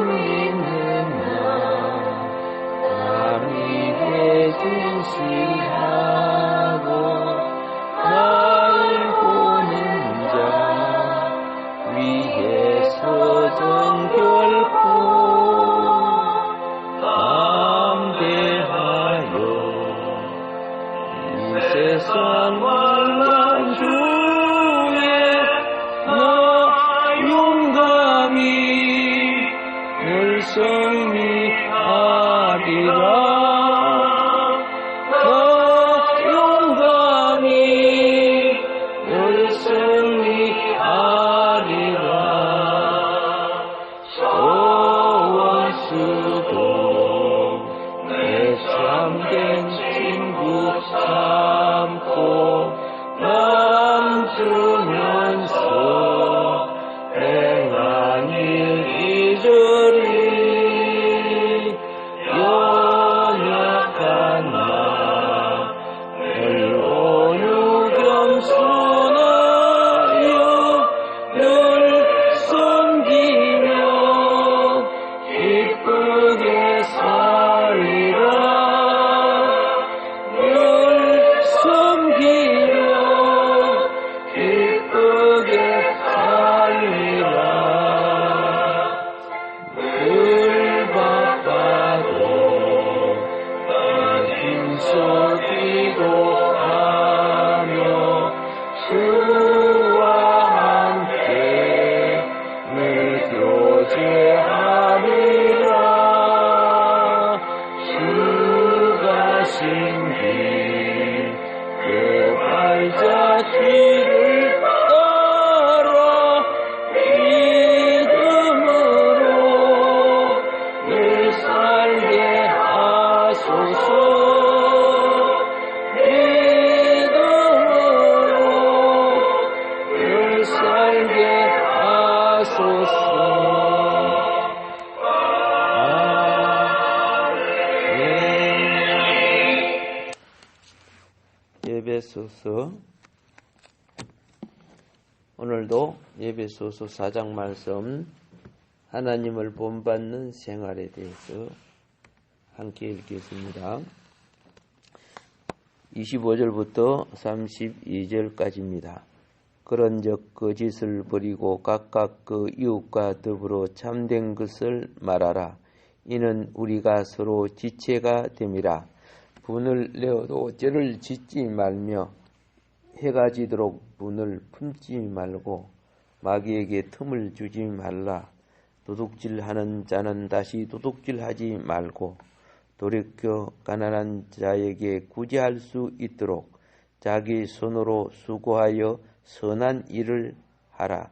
믿는 나 감히 배신하고 날 보는 자 위에서 정결코 담대하여 이 세상 만난 주에 나 용감히 늘 승리하리라. 나 용감히 늘 승리하리라. 원수도 내 참된 친구 삼고 남주면서 행한 일 잊으리. 연약한 나 늘 온유 겸손하여 늘 섬기며 기쁘게 살리라. 늘 섬기며 기쁘게 살리라. 늘 바빠도 나 힘써 기도하며 주와 함께 늘 교제하리라. 주가 신긴 그 발자취를 따라 믿음으로 늘 살게 하소서. 믿음으로 늘 살게 하소서. 예배소서. 오늘도 예배소서 4장 말씀 하나님을 본받는 생활에 대해서 함께 읽겠습니다. 25절부터 32절까지입니다. 그런즉 거짓을 버리고 각각 그 이웃과 더불어 참된 것을 말하라. 이는 우리가 서로 지체가 됨이라. 분을 내어도 죄를 짓지 말며 해가 지도록 분을 품지 말고 마귀에게 틈을 주지 말라. 도둑질하는 자는 다시 도둑질하지 말고 돌이켜 가난한 자에게 구제할 수 있도록 자기 손으로 수고하여 선한 일을 하라.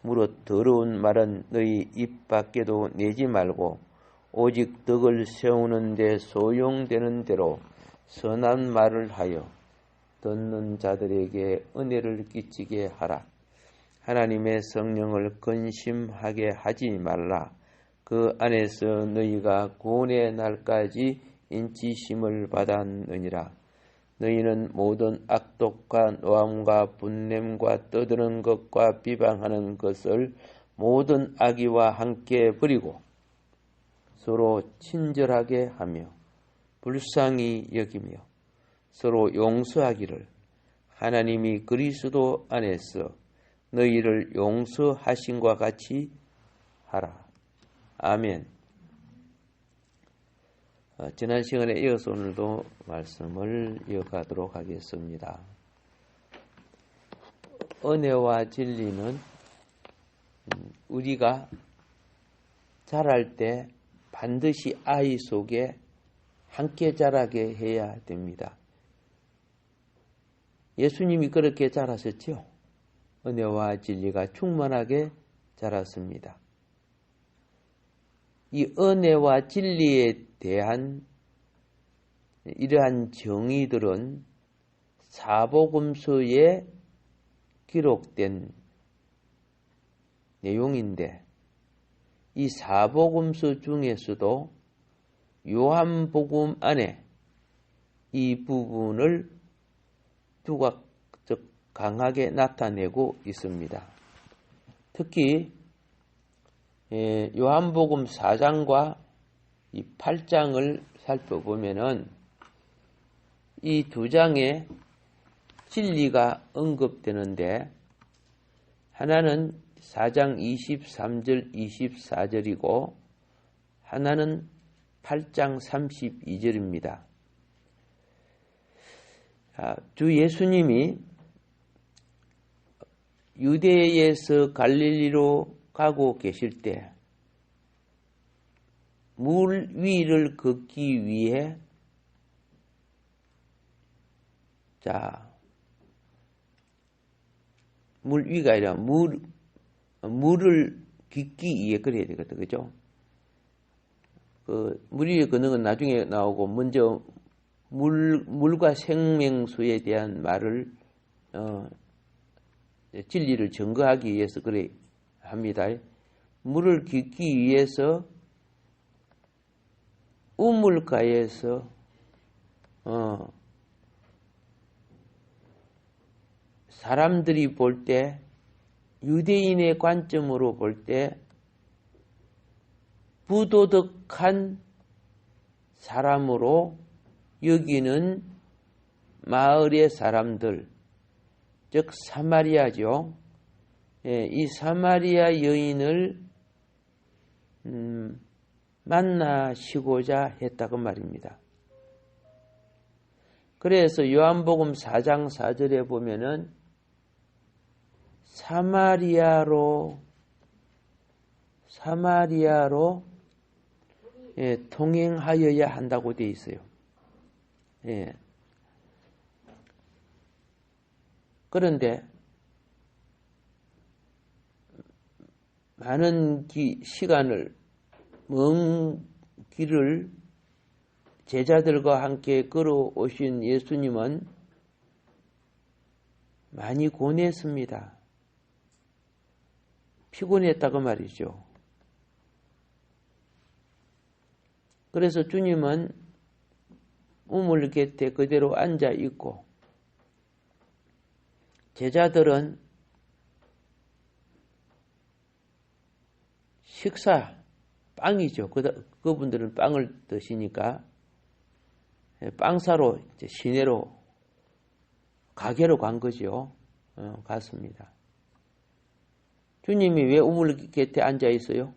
무릇 더러운 말은 너희 입 밖에도 내지 말고 오직 덕을 세우는 데 소용되는 대로 선한 말을 하여 듣는 자들에게 은혜를 끼치게 하라. 하나님의 성령을 근심하게 하지 말라. 그 안에서 너희가 구원의 날까지 인치심을 받았느니라. 너희는 모든 악독과 노함과 분냄과 떠드는 것과 비방하는 것을 모든 악의와 함께 버리고 서로 친절하게 하며 불쌍히 여기며 서로 용서하기를 하나님이 그리스도 안에서 너희를 용서하신과 같이 하라. 아멘. 지난 시간에 이어서 오늘도 말씀을 이어가도록 하겠습니다. 은혜와 진리는 우리가 자랄 때 반드시 아이 속에 함께 자라게 해야 됩니다. 예수님이 그렇게 자라셨죠. 은혜와 진리가 충만하게 자랐습니다. 이 은혜와 진리에 대한 이러한 정의들은 사복음서에 기록된 내용인데 이 사복음서 중에서도 요한복음 안에 이 부분을 두각적 강하게 나타내고 있습니다. 특히 요한복음 4장과 이 8장을 살펴보면은 이 두 장에 진리가 언급되는데 하나는 4장 23절 24절이고 하나는 8장 32절입니다. 주 예수님이 유대에서 갈릴리로 가고 계실 때 물 위를 걷기 위해 물 위가 아니라 물을 깃기 위해 그래야 되거든, 그죠? 물 위에 걷는 건 나중에 나오고 먼저 물과 생명수에 대한 말을 진리를 증거하기 위해서 그래 합니다. 물을 깃기 위해서 우물가에서 사람들이 볼 때 유대인의 관점으로 볼 때 부도덕한 사람으로 여기는 마을의 사람들, 즉 사마리아죠. 이 사마리아 여인을 만나시고자 했다고 말입니다. 그래서 요한복음 4장 4절에 보면은 사마리아로 통행하여야 한다고 되어 있어요. 그런데 많은 시간을 먼 길을 제자들과 함께 걸어오신 예수님은 많이 고뇌했습니다. 피곤했다고 말이죠. 그래서 주님은 우물 곁에 그대로 앉아 있고 제자들은 식사, 빵이죠. 그분들은 빵을 드시니까 빵 사러 시내로 가게로 간 거죠. 갔습니다. 주님이 왜 우물 곁에 앉아 있어요?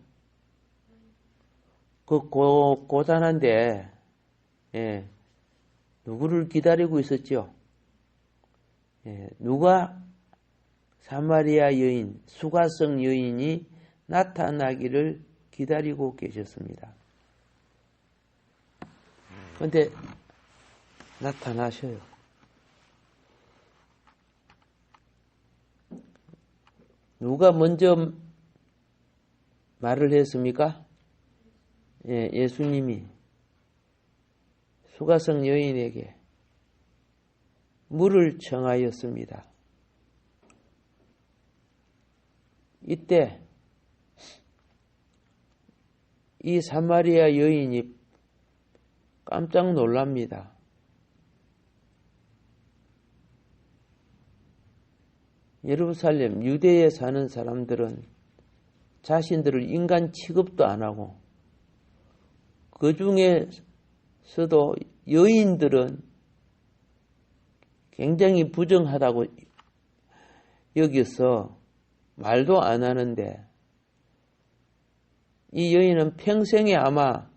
고단한데 누구를 기다리고 있었죠? 누가 사마리아 여인, 수가성 여인이 나타나기를 기다리고 계셨습니다. 그런데 나타나셔요. 누가 먼저 말을 했습니까? 예수님이 수가성 여인에게 물을 청하였습니다. 이때 이 사마리아 여인이 깜짝 놀랍니다. 예루살렘, 유대에 사는 사람들은 자신들을 인간 취급도 안 하고 그 중에서도 여인들은 굉장히 부정하다고 여기서 말도 안 하는데 이 여인은 평생에 아마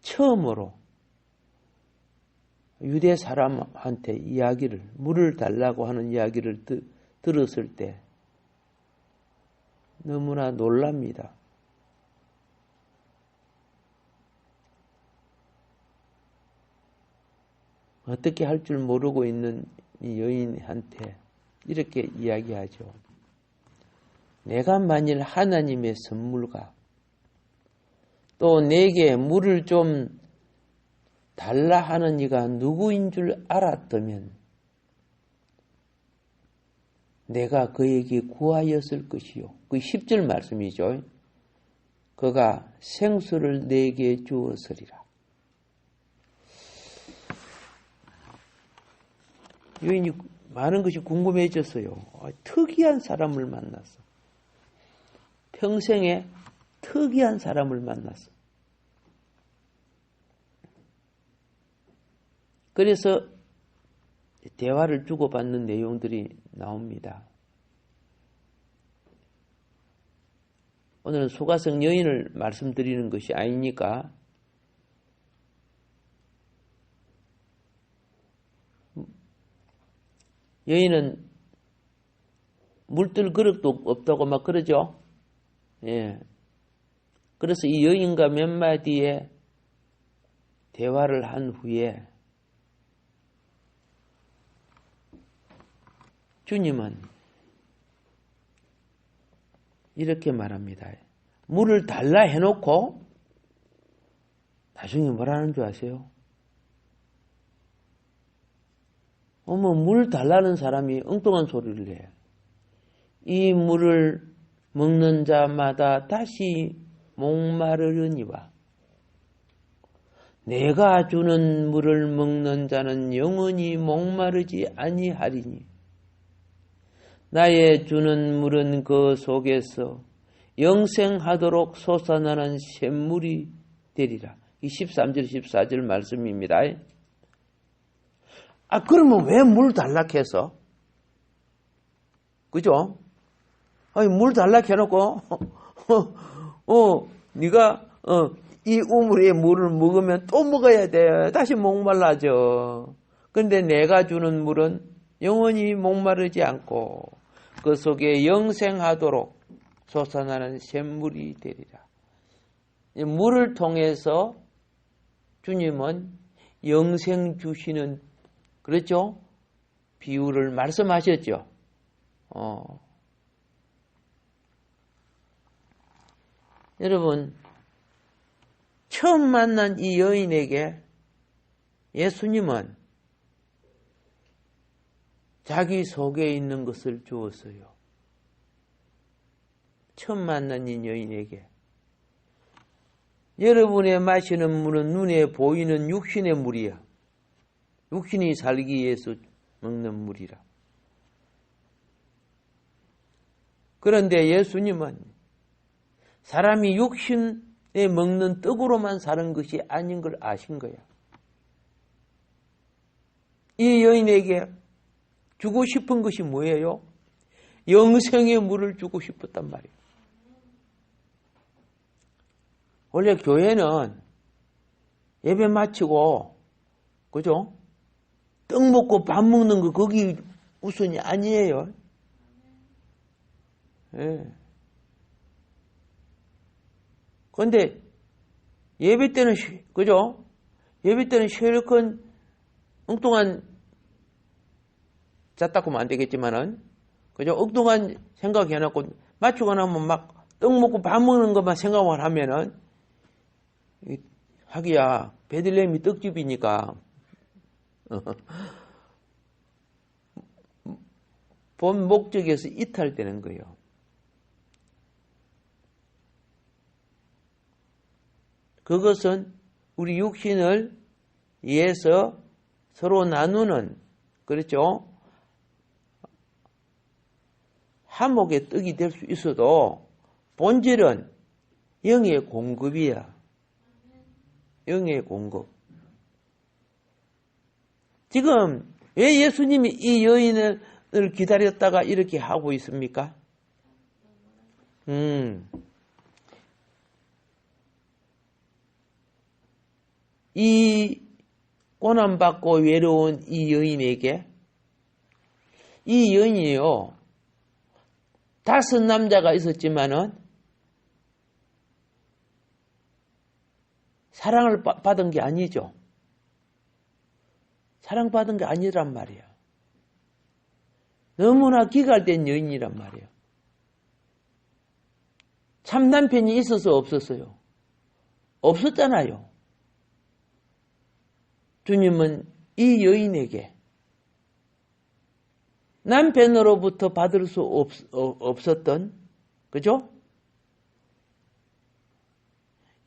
처음으로 유대 사람한테 물을 달라고 하는 이야기를 들었을 때 너무나 놀랍니다. 어떻게 할 줄 모르고 있는 이 여인한테 이렇게 이야기하죠. 내가 만일 하나님의 선물과 또 내게 물을 좀 달라 하는 이가 누구인 줄 알았다면 내가 그에게 구하였을 것이요. 그 10절 말씀이죠. 그가 생수를 내게 주었으리라. 여인이 많은 것이 궁금해졌어요. 특이한 사람을 만났어. 평생에 특이한 사람을 만났어. 그래서 대화를 주고받는 내용들이 나옵니다. 오늘은 소가성 여인을 말씀드리는 것이 아니니까 여인은 물뜰 그릇도 없다고 막 그러죠. 예. 그래서 이 여인과 몇 마디의 대화를 한 후에 주님은 이렇게 말합니다. 물을 달라 해놓고 나중에 뭐라는 줄 아세요? 어머, 물 달라는 사람이 엉뚱한 소리를 해요. 이 물을 먹는 자마다 다시 목마르려니와 내가 주는 물을 먹는 자는 영원히 목마르지 아니하리니 나의 주는 물은 그 속에서 영생하도록 솟아나는 샘물이 되리라. 이 13절 14절 말씀입니다. 그러면 왜 물 달라 해서? 그죠? 아니, 물 달라 해놓고 네가 이 우물의 물을 먹으면 또 먹어야 돼. 다시 목말라져. 그런데 내가 주는 물은 영원히 목마르지 않고 그 속에 영생하도록 솟아나는 샘물이 되리라. 물을 통해서 주님은 영생 주시는, 그렇죠? 비유를 말씀하셨죠. 여러분, 처음 만난 이 여인에게 예수님은 자기 속에 있는 것을 주었어요. 처음 만난 이 여인에게. 여러분의 마시는 물은 눈에 보이는 육신의 물이야. 육신이 살기 위해서 먹는 물이라. 그런데 예수님은 사람이 육신에 먹는 떡으로만 사는 것이 아닌 걸 아신 거야. 이 여인에게 주고 싶은 것이 뭐예요? 영생의 물을 주고 싶었단 말이에요. 원래 교회는 예배 마치고, 그죠? 떡 먹고 밥 먹는 거 거기 우선이 아니에요. 예. 그런데 예배 때는, 그죠? 예배 때는 실컷 엉뚱한, 짰다고 하면 안 되겠지만은, 그죠? 엉뚱한 생각해놓고 맞추고 나면 막 떡 먹고 밥 먹는 것만 생각을 하면은, 하기야, 베들레헴이 떡집이니까, 본 목적에서 이탈되는 거예요. 그것은 우리 육신을 위해서 서로 나누는, 그렇죠? 화목의 떡이 될 수 있어도 본질은 영의 공급이야. 영의 공급. 지금 왜 예수님이 이 여인을 기다렸다가 이렇게 하고 있습니까? 이 고난받고 외로운 이 여인에게, 이 여인이요, 5 남자가 있었지만은 사랑을 받은 게 아니죠. 사랑받은 게 아니란 말이야. 너무나 기갈된 여인이란 말이야. 참 남편이 있어서 없었어요. 없었잖아요. 주님은 이 여인에게 남편으로부터 받을 수 없었던, 그죠?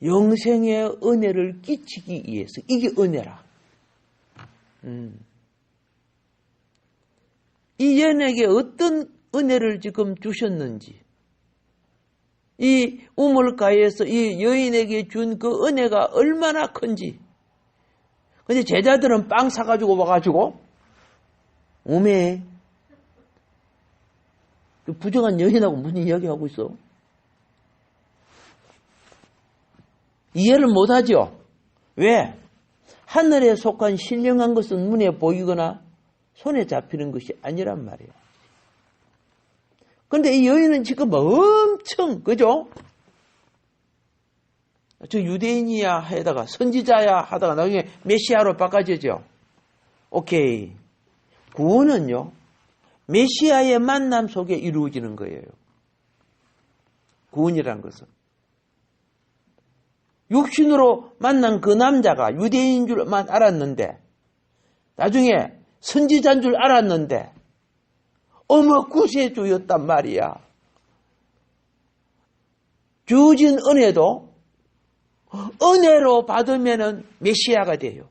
영생의 은혜를 끼치기 위해서. 이게 은혜라. 이 여인에게 어떤 은혜를 지금 주셨는지, 이 우물가에서 이 여인에게 준 그 은혜가 얼마나 큰지. 근데 제자들은 빵 사가지고 와가지고 오메 그 부정한 여인하고 무슨 이야기하고 있어? 이해를 못하죠? 왜? 하늘에 속한 신령한 것은 눈에 보이거나 손에 잡히는 것이 아니란 말이에요. 근데 이 여인은 지금 엄청, 그죠? 저 유대인이야 하다가 선지자야 하다가 나중에 메시아로 바꿔지죠. 오케이. 구원은요, 메시아의 만남 속에 이루어지는 거예요. 구원이란 것은. 육신으로 만난 그 남자가 유대인인 줄만 알았는데, 나중에 선지자인 줄 알았는데, 어머 구세주였단 말이야. 주어진 은혜도 은혜로 받으면 메시아가 돼요.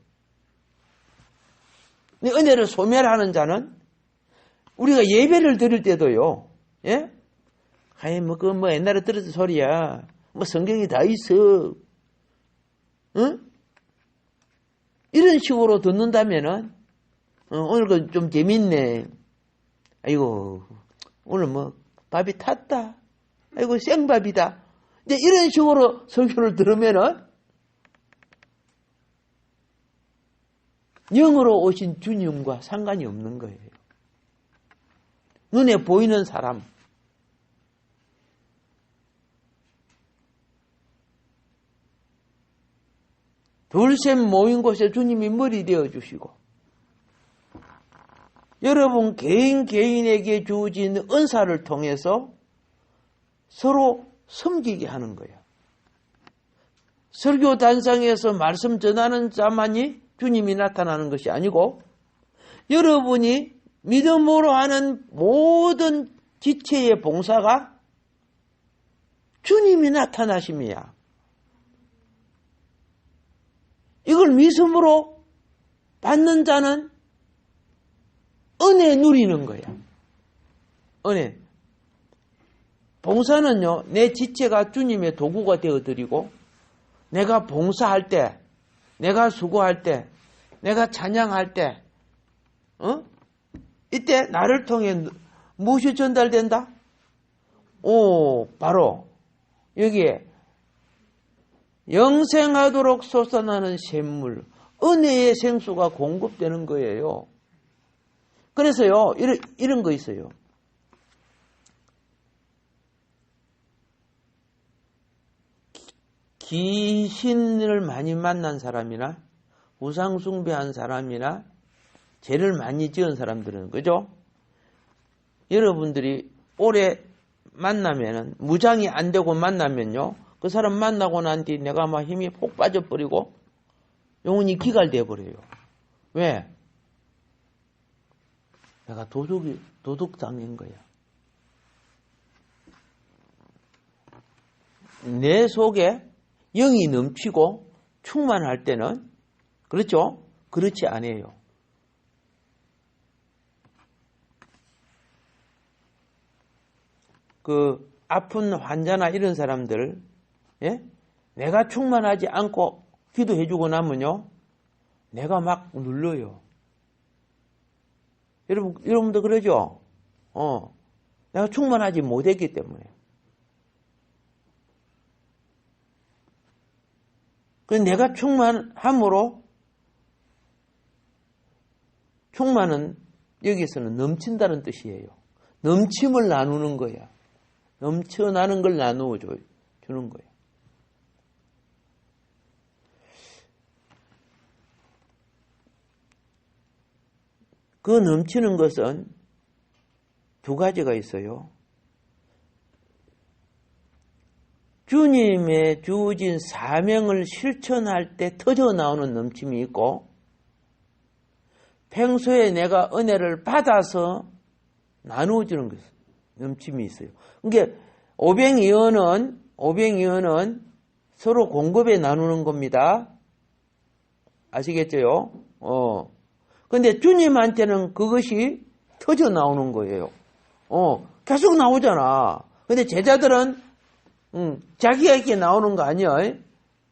은혜를 소멸하는 자는 우리가 예배를 드릴 때도요. 예? 아이 뭐 옛날에 들었던 소리야. 뭐 성경이 다 있어. 응? 이런 식으로 듣는다면은 오늘 그 좀 재밌네. 아이고 오늘 뭐 밥이 탔다. 아이고 생밥이다. 이제 이런 식으로 설교를 들으면은 영으로 오신 주님과 상관이 없는 거예요. 눈에 보이는 사람. 둘셋 모인 곳에 주님이 머리 되어 주시고 여러분 개인에게 주어진 은사를 통해서 서로 섬기게 하는 거예요. 설교 단상에서 말씀 전하는 자만이 주님이 나타나는 것이 아니고 여러분이 믿음으로 하는 모든 지체의 봉사가 주님이 나타나심이야. 이걸 믿음으로 받는 자는 은혜 누리는 거야. 은혜. 봉사는요, 내 지체가 주님의 도구가 되어드리고, 내가 봉사할 때, 내가 수고할 때, 내가 찬양할 때, 이때 나를 통해 무엇이 전달된다? 바로 여기에 영생하도록 솟아나는 샘물, 은혜의 생수가 공급되는 거예요. 그래서요, 이런 거 있어요. 귀신을 많이 만난 사람이나 우상숭배한 사람이나 죄를 많이 지은 사람들은 그죠? 여러분들이 오래 만나면은 무장이 안 되고 만나면요 그 사람 만나고 난 뒤 내가 막 힘이 폭 빠져버리고 영혼이 기갈돼 버려요. 왜? 내가 도둑당한 거야. 내 속에 영이 넘치고 충만할 때는 그렇죠? 그렇지 않아요. 그 아픈 환자나 이런 사람들 예? 내가 충만하지 않고 기도해주고 나면요 내가 막 눌러요. 여러분도 그러죠? 내가 충만하지 못했기 때문에. 그래서 내가 충만함으로 충만은 여기서는 넘친다는 뜻이에요. 넘침을 나누는 거야. 넘쳐나는 걸 나누어 주는 거예요. 그 넘치는 것은 두 가지가 있어요. 주님의 주어진 사명을 실천할 때 터져 나오는 넘침이 있고 평소에 내가 은혜를 받아서 나누어주는 것 넘침이 있어요. 그러니까 오병이어는 서로 공급에 나누는 겁니다. 아시겠죠? 근데 주님한테는 그것이 터져 나오는 거예요. 계속 나오잖아. 근데 제자들은 자기에게 나오는 거 아니야.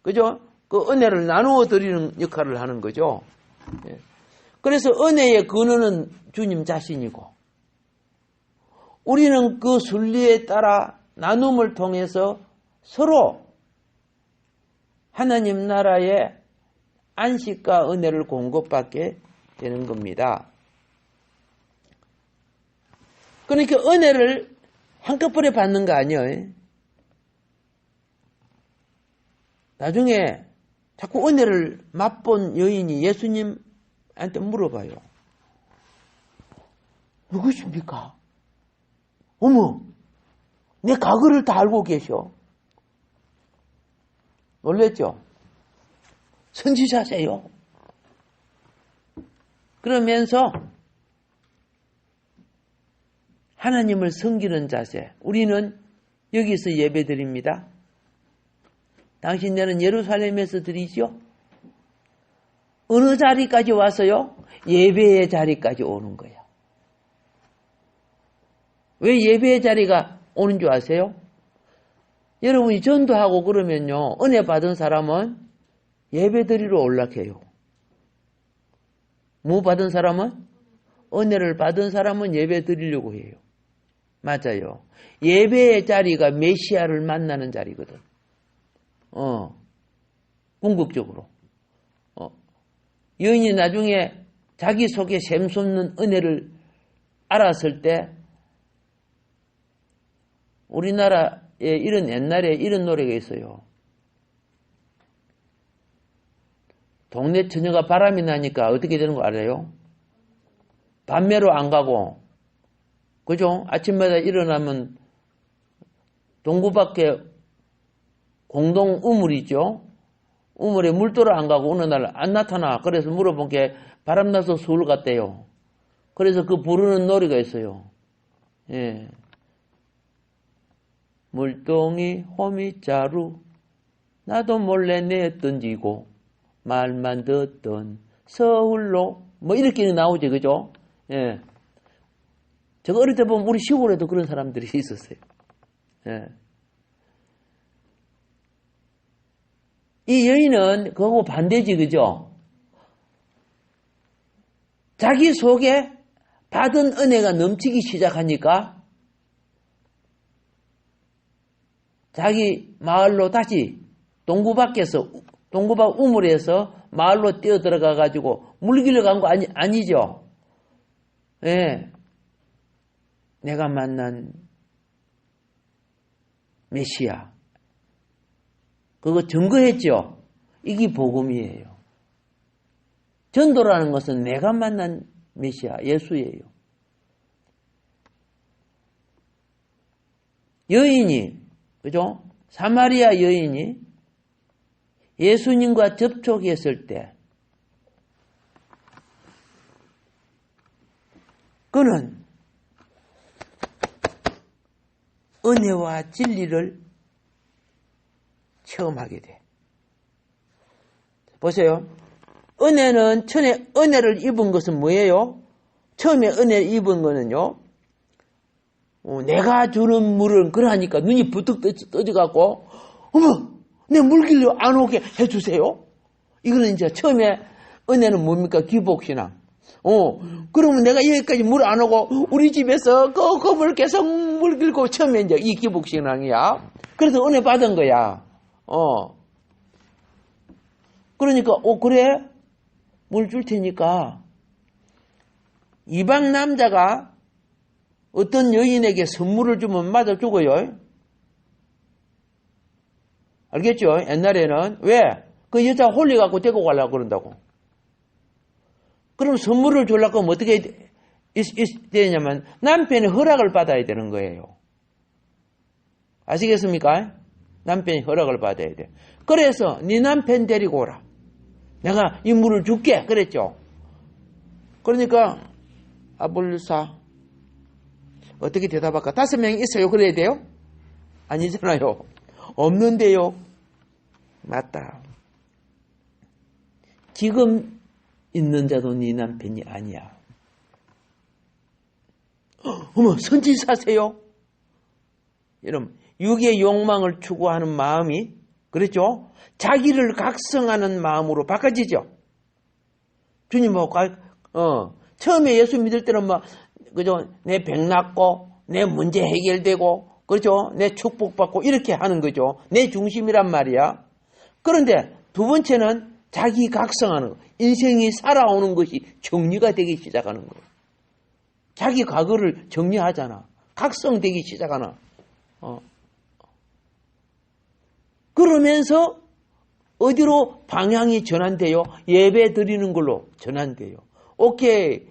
그죠? 그 은혜를 나누어 드리는 역할을 하는 거죠. 예. 그래서 은혜의 근원은 주님 자신이고, 우리는 그 순리에 따라 나눔을 통해서 서로 하나님 나라의 안식과 은혜를 공급받게 되는 겁니다. 그러니까 은혜를 한꺼번에 받는 거 아니에요. 나중에 자꾸 은혜를 맛본 여인이 예수님한테 물어봐요. 누구십니까? 어머, 내 과거를 다 알고 계셔. 놀랬죠? 선지자세요. 그러면서 하나님을 섬기는 자세. 우리는 여기서 예배드립니다. 당신네는 예루살렘에서 드리죠? 어느 자리까지 와서요? 예배의 자리까지 오는 거야. 왜 예배의 자리가 오는 줄 아세요? 여러분이 전도하고 그러면요, 은혜 받은 사람은 예배 드리러 올라가요. 뭐 받은 사람은? 은혜를 받은 사람은 예배 드리려고 해요. 맞아요. 예배의 자리가 메시아를 만나는 자리거든. 궁극적으로. 여인이 나중에 자기 속에 샘솟는 은혜를 알았을 때, 우리나라에 옛날에 이런 노래가 있어요. 동네 처녀가 바람이 나니까 어떻게 되는 거 알아요? 밤매로 안 가고, 그죠? 아침마다 일어나면 동구 밖에 공동 우물이 있죠? 우물에 물도러 안 가고 어느 날 안 나타나. 그래서 물어본 게 바람나서 서울 갔대요. 그래서 그 부르는 노래가 있어요. 예. 물동이 호미자루 나도 몰래 내 던지고 말만 듣던 서울로 뭐 이렇게 나오죠. 그죠? 예. 제가 어릴 때 보면 우리 시골에도 그런 사람들이 있었어요. 예. 이 여인은 그거하고 반대지, 그죠? 자기 속에 받은 은혜가 넘치기 시작하니까 자기 마을로 다시 동구 밖에서, 동구 밖 우물에서 마을로 뛰어들어가 가지고 물길로 간 거 아니죠? 예. 내가 만난 메시아. 그거 증거했죠? 이게 복음이에요. 전도라는 것은 내가 만난 메시아, 예수예요. 여인이, 그죠? 사마리아 여인이 예수님과 접촉했을 때, 그는 은혜와 진리를 체험하게 돼. 보세요. 은혜는 처음에 은혜를 입은 것은 뭐예요? 처음에 은혜를 입은 거는요. 내가 주는 물은 그러니까 눈이 부뜩 떠져갖고 어머 내 물길로 안 오게 해주세요. 이거는 이제 처음에 은혜는 뭡니까? 기복신앙. 그러면 내가 여기까지 물 안 오고 우리 집에서 그 물 계속 물 길고 처음에 이제 이 기복신앙이야. 그래서 은혜 받은 거야. 그러니까 그래 물 줄 테니까 이방 남자가 어떤 여인에게 선물을 주면 맞아 죽어요. 알겠죠? 옛날에는 왜? 그 여자 홀리 갖고 데리고 가려고 그런다고. 그럼 선물을 주려고 하면 어떻게 되냐면 남편의 허락을 받아야 되는 거예요. 아시겠습니까? 남편이 허락을 받아야 돼. 그래서 네 남편 데리고 오라. 내가 이 물을 줄게. 그랬죠. 그러니까 아볼사 어떻게 대답할까? 5명 있어요. 그래야 돼요? 아니잖아요. 없는데요. 맞다. 지금 있는 자도 네 남편이 아니야. 어머 선지자세요? 여러분, 육의 욕망을 추구하는 마음이, 그렇죠? 자기를 각성하는 마음으로 바꿔지죠. 주님하고, 처음에 예수 믿을 때는 그죠? 내 백 낫고, 내 문제 해결되고, 그렇죠? 내 축복받고, 이렇게 하는 거죠. 내 중심이란 말이야. 그런데 두 번째는 자기 각성하는 거. 인생이 살아오는 것이 정리가 되기 시작하는 거예요. 자기 과거를 정리하잖아. 각성되기 시작하나. 그러면서 어디로 방향이 전환돼요? 예배 드리는 걸로 전환돼요. 오케이.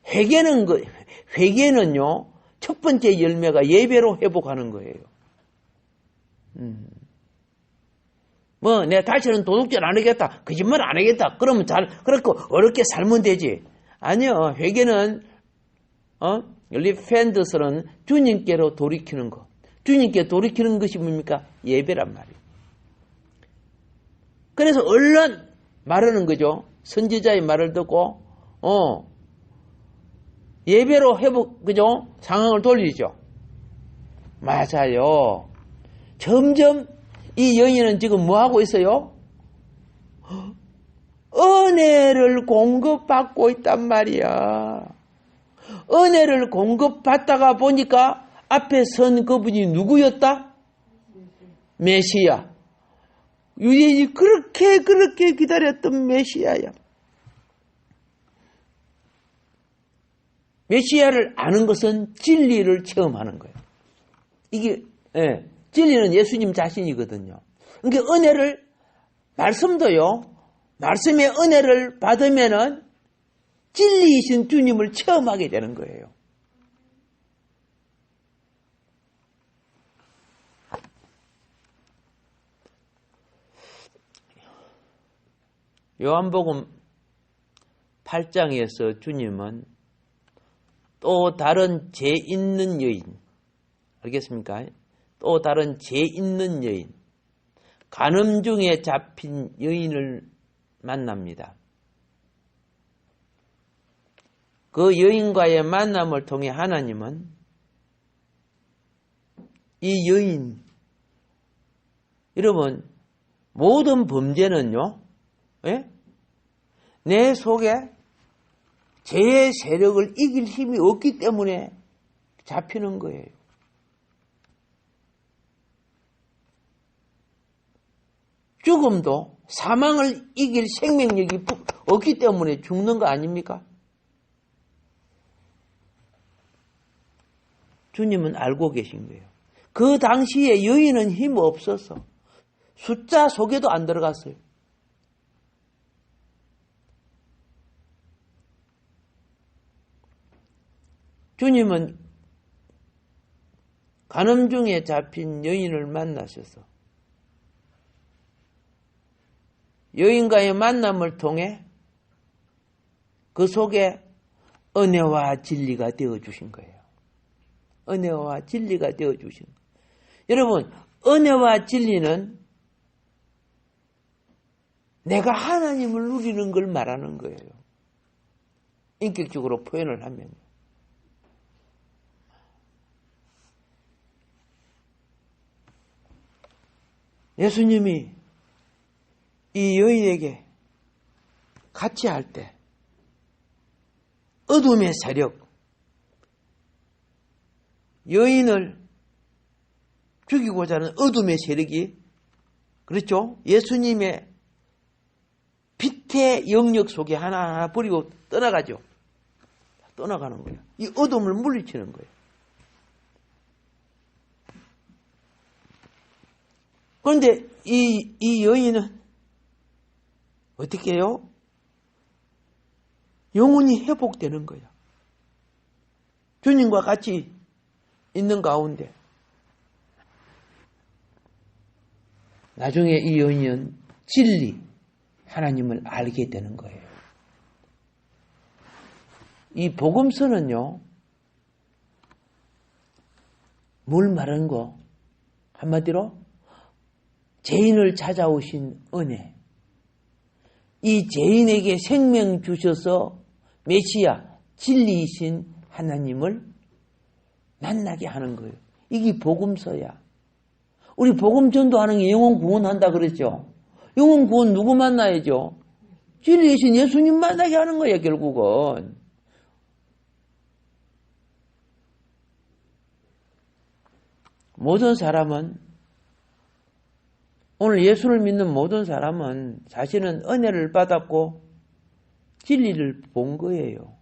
회개는요, 첫 번째 열매가 예배로 회복하는 거예요. 내가 다시는 도둑질 안 하겠다. 거짓말 안 하겠다. 그러면 그렇고 어렵게 살면 되지. 아니요. 회개는, 리펜트스는 주님께로 돌이키는 거. 주님께 돌이키는 것이 뭡니까? 예배란 말이에요. 그래서 얼른 말하는 거죠. 선지자의 말을 듣고, 예배로 그죠? 상황을 돌리죠. 맞아요. 점점 이 여인은 지금 뭐 하고 있어요? 은혜를 공급받고 있단 말이야. 은혜를 공급받다가 보니까 앞에 선 그분이 누구였다? 메시아. 유대인이 그렇게 기다렸던 메시아야. 메시아를 아는 것은 진리를 체험하는 거예요. 이게 진리는 예수님 자신이거든요. 그러니까 은혜를, 말씀도요, 말씀의 은혜를 받으면은 진리이신 주님을 체험하게 되는 거예요. 요한복음 8장에서 주님은 또 다른 죄 있는 여인, 알겠습니까? 또 다른 죄 있는 여인, 간음 중에 잡힌 여인을 만납니다. 그 여인과의 만남을 통해 하나님은 이 여인, 여러분, 모든 범죄는요, 내 속에 죄의 세력을 이길 힘이 없기 때문에 잡히는 거예요. 죽음도 사망을 이길 생명력이 없기 때문에 죽는 거 아닙니까? 주님은 알고 계신 거예요. 그 당시에 여인은 힘 없어서 숫자 속에도 안 들어갔어요. 주님은 간음 중에 잡힌 여인을 만나셔서 여인과의 만남을 통해 그 속에 은혜와 진리가 되어주신 거예요. 은혜와 진리가 되어주신 거예요. 여러분, 은혜와 진리는 내가 하나님을 누리는 걸 말하는 거예요. 인격적으로 표현을 하면. 예수님이 이 여인에게 같이 할 때 어둠의 세력, 여인을 죽이고자 하는 어둠의 세력이, 그렇죠? 예수님의 빛의 영역 속에 하나하나 버리고 떠나가죠. 떠나가는 거예요. 이 어둠을 물리치는 거예요. 그런데 이 여인은 어떻게 해요? 영혼이 회복되는 거예요. 주님과 같이 있는 가운데 나중에 이 여인은 진리, 하나님을 알게 되는 거예요. 이 복음서는요, 뭘 말하는 거? 한마디로 죄인을 찾아오신 은혜. 이 죄인에게 생명 주셔서 메시아, 진리이신 하나님을 만나게 하는 거예요. 이게 복음서야. 우리 복음 전도하는 게 영혼 구원한다 그랬죠. 영혼 구원 누구 만나야죠? 진리이신 예수님 만나게 하는 거예요, 결국은. 모든 사람은, 오늘 예수를 믿는 모든 사람은 자신은 은혜를 받았고 진리를 본 거예요.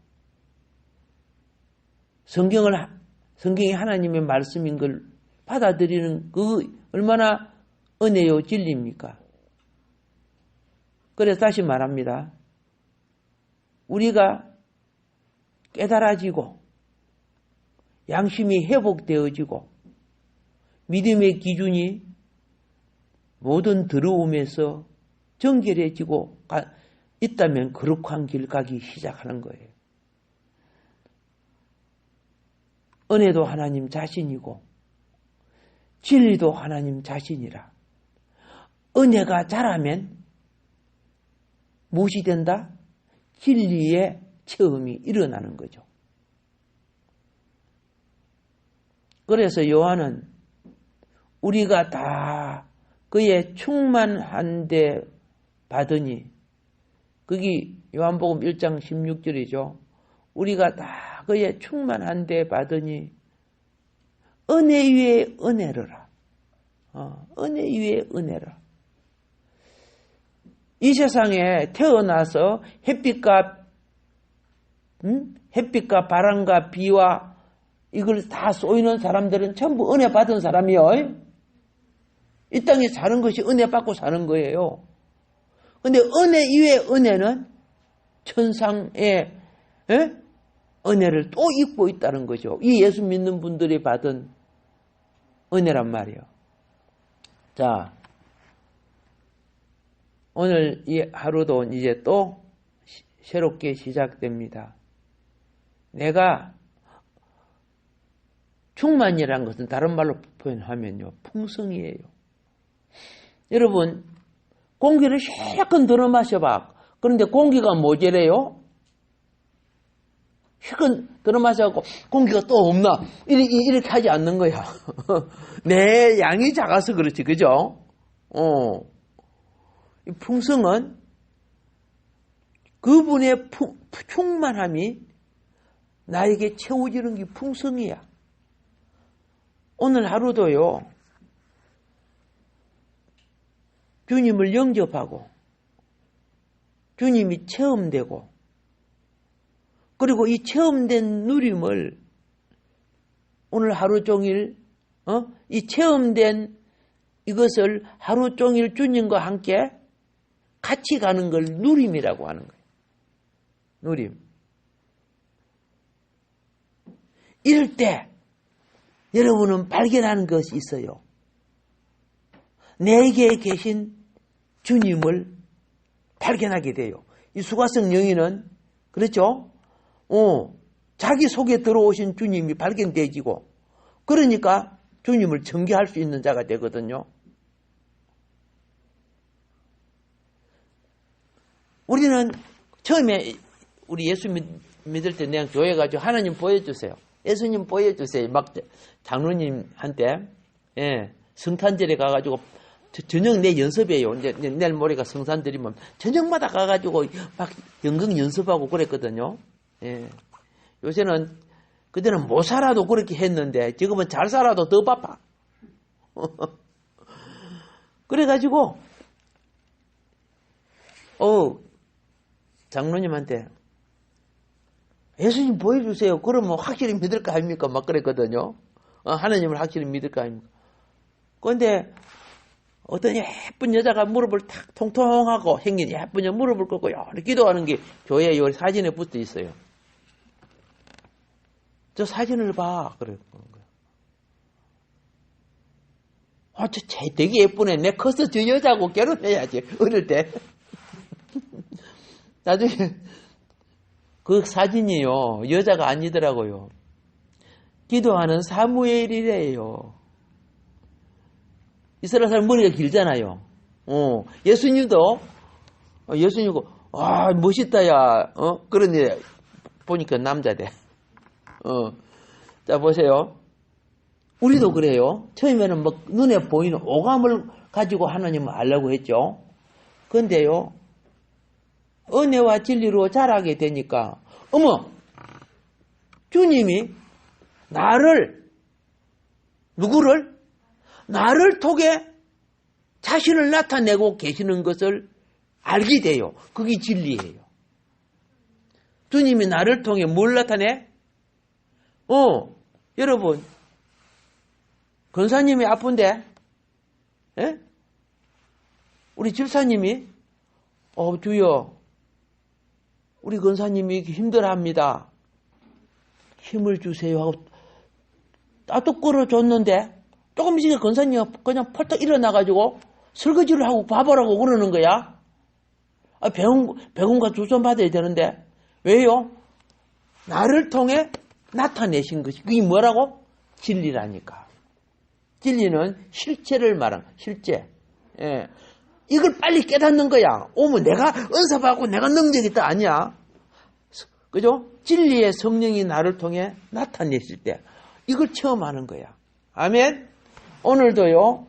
성경이 하나님의 말씀인 걸 받아들이는 그 얼마나 은혜요 진리입니까? 그래서 다시 말합니다. 우리가 깨달아지고 양심이 회복되어지고 믿음의 기준이 모든 더러움에서 정결해지고 있다면 거룩한 길 가기 시작하는 거예요. 은혜도 하나님 자신이고 진리도 하나님 자신이라. 은혜가 자라면 무엇이 된다? 진리의 체험이 일어나는 거죠. 그래서 요한은 우리가 다 그의 충만한 데 받으니, 거기 요한복음 1장 16절이죠. 우리가 다 그의 충만한 데 받으니 은혜 위에 은혜로라. 은혜 위에 은혜라. 이 세상에 태어나서 햇빛과 바람과 비와 이걸 다 쏘이는 사람들은 전부 은혜 받은 사람이요. 이 땅에 사는 것이 은혜 받고 사는 거예요. 근데 은혜 위에 은혜는 천상의 은혜를 또 입고 있다는 거죠. 이 예수 믿는 분들이 받은 은혜란 말이에요. 자, 오늘 이 하루도 이제 또 새롭게 시작됩니다. 내가 충만이라는 것은 다른 말로 표현하면요, 풍성이에요. 여러분, 공기를 실컷 들어 마셔봐. 그런데 공기가 모자래요? 실컷 들어 마셔갖고 공기가 또 없나? 이렇게 하지 않는 거야. 내 양이 작아서 그렇지, 그죠? 이 풍성은 그분의 충만함이 나에게 채워지는 게 풍성이야. 오늘 하루도요, 주님을 영접하고 주님이 체험되고, 그리고 이 체험된 누림을 오늘 하루 종일 이 체험된 이것을 하루 종일 주님과 함께 같이 가는 걸 누림이라고 하는 거예요. 누림. 이럴 때 여러분은 발견하는 것이 있어요. 내게 계신 주님을 발견하게 돼요. 이 수가성 여인은 그렇죠? 자기 속에 들어오신 주님이 발견되지고, 그러니까 주님을 전개할 수 있는 자가 되거든요. 우리는 처음에 우리 예수 믿을 때 그냥 교회 가지고 하나님 보여주세요, 예수님 보여주세요, 막 장로님한테 성탄절에 가가지고 저녁 내 연습이에요. 이제 내일 모레가 성산 드리면 저녁마다 가가지고 막 연극 연습하고 그랬거든요. 요새는 그때는 못 살아도 그렇게 했는데 지금은 잘 살아도 더 바빠. 그래가지고 장로님한테 예수님 보여주세요. 그러면 확실히 믿을 거 아닙니까? 막 그랬거든요. 하나님을 확실히 믿을 거 아닙니까? 그런데 어떤 예쁜 여자가 무릎을 탁 통통하고 생긴 예쁜 여자 무릎을 꿇고 이렇게 기도하는 게 교회에 요 사진에 붙어 있어요. 저 사진을 봐. 그래. 저 되게 예쁘네. 내 커서 저 여자하고 결혼해야지. 어릴 때. 나중에 그 사진이요, 여자가 아니더라고요. 기도하는 사무엘이래요. 이스라엘 사람 머리가 길잖아요. 예수님도 멋있다, 야. 그런데 보니까 남자대. 자, 보세요. 우리도 그래요. 처음에는 뭐 눈에 보이는 오감을 가지고 하나님을 알려고 했죠. 그런데요, 은혜와 진리로 자라게 되니까, 어머, 주님이 누구를? 나를 통해 자신을 나타내고 계시는 것을 알게 돼요. 그게 진리예요. 주님이 나를 통해 뭘 나타내? 여러분, 권사님이 아픈데, 예? 우리 집사님이, 주여, 우리 권사님이 힘들어합니다. 힘을 주세요 하고 따뜻 끌어줬는데, 조금 있으니까 권사님이 그냥 펄떡 일어나가지고 설거지를 하고 밥하라고 그러는 거야. 병원가 조선 받아야 되는데, 왜요? 나를 통해 나타내신 것이. 그게 뭐라고? 진리라니까. 진리는 실체를 말하는, 실제. 예. 이걸 빨리 깨닫는 거야. 내가 은사받고 내가 능력이 있다. 아니야. 그죠? 진리의 성령이 나를 통해 나타냈을 때, 이걸 체험하는 거야. 아멘? 오늘도요,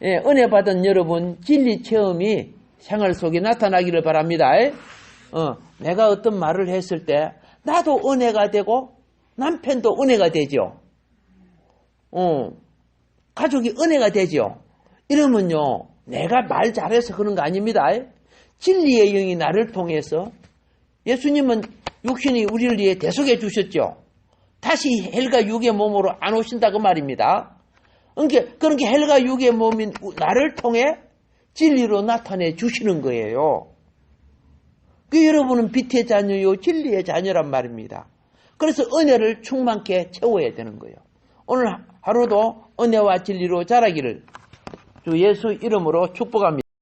은혜 받은 여러분, 진리 체험이 생활 속에 나타나기를 바랍니다. 내가 어떤 말을 했을 때, 나도 은혜가 되고, 남편도 은혜가 되죠. 가족이 은혜가 되죠. 이러면요, 내가 말 잘해서 그런 거 아닙니다. 진리의 영이 나를 통해서, 예수님은 육신이 우리를 위해 대속해 주셨죠. 다시 헬과 육의 몸으로 안 오신다 그 말입니다. 그러니까 헬과 육의 몸인 나를 통해 진리로 나타내 주시는 거예요. 여러분은 빛의 자녀요 진리의 자녀란 말입니다. 그래서 은혜를 충만케 채워야 되는 거예요. 오늘 하루도 은혜와 진리로 자라기를 주 예수 이름으로 축복합니다.